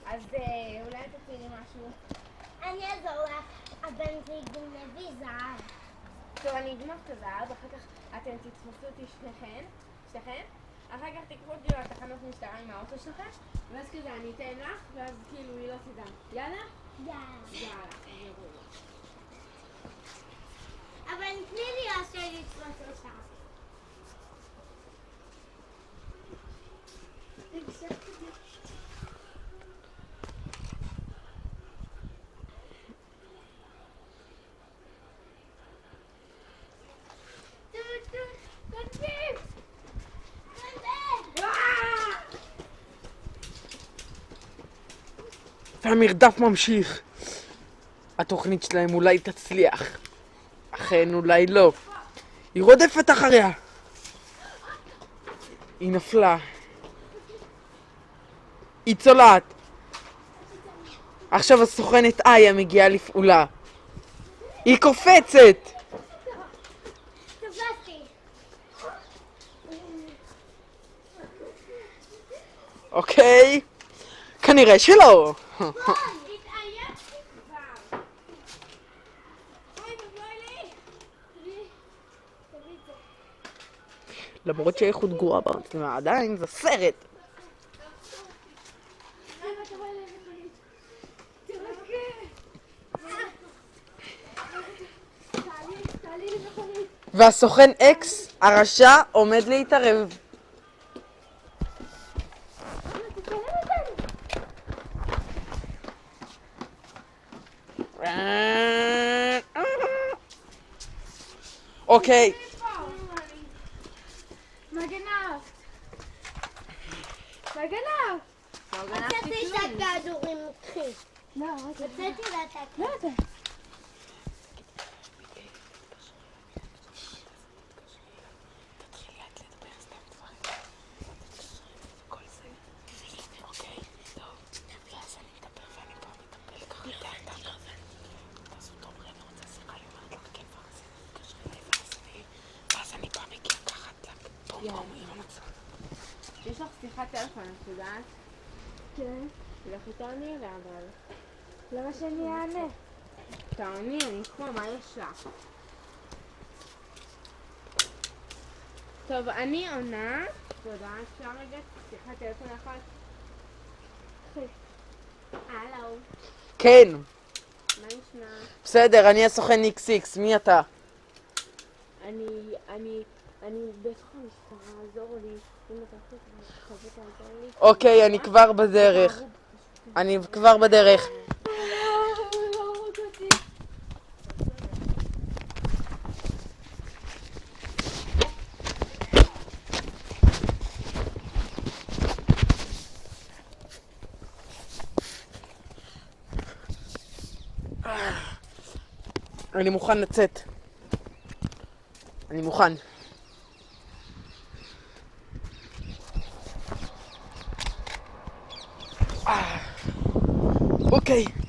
אז אולי תציעי משהו? אני אעזור לך, אבל זה יגנבי זהב. טוב, אני אגנוב את הזהב, אחר כך אתם תתפסו אותי שניכם, אחר כך תקחו אותי לתחנות משטרה עם האוטו שלכם, ואז כזה אני אתן לך, ואז כאילו היא לא תדע. יאללה? יאללה. אבל תני לי לעשות לתפוס אותך. והמרדף ממשיך. התוכנית שלהם אולי תצליח. אכן אולי לא. היא רודפת אחריה. היא נפלה. היא צולעת. עכשיו הסוכנת איה מגיעה לפעולה. היא קופצת. תפסתי. אוקיי. כנראה שלא. התעייפתי כבר. אוי, תבואי לי. תביא את זה. למרות שהאיכות גרועה במצלמה, עדיין זה סרט. והסוכן אקס הרשע עומד להתערב. אוקיי. מה גנבת? מה גנבת? לא מצאתי את הכדורים, קחי. לא, מצאתי לה את הכדורים. יש לך שיחת טלפון, את יודעת? כן. לכי תעני אליה, אבל... למה שאני אענה? תעני, אני פה, מה יש לך? טוב, אני עונה. תודה, אפשר רגע שיחת טלפון אחת? הלו. כן. מה נשמע? בסדר, אני הסוכן XX, מי אתה? אני בתוך המשטרה, עזור לי. אם אתה חושב לעזור לי. אוקיי, אני כבר בדרך. אני כבר בדרך. אני מוכן לצאת. אני מוכן. אוקיי.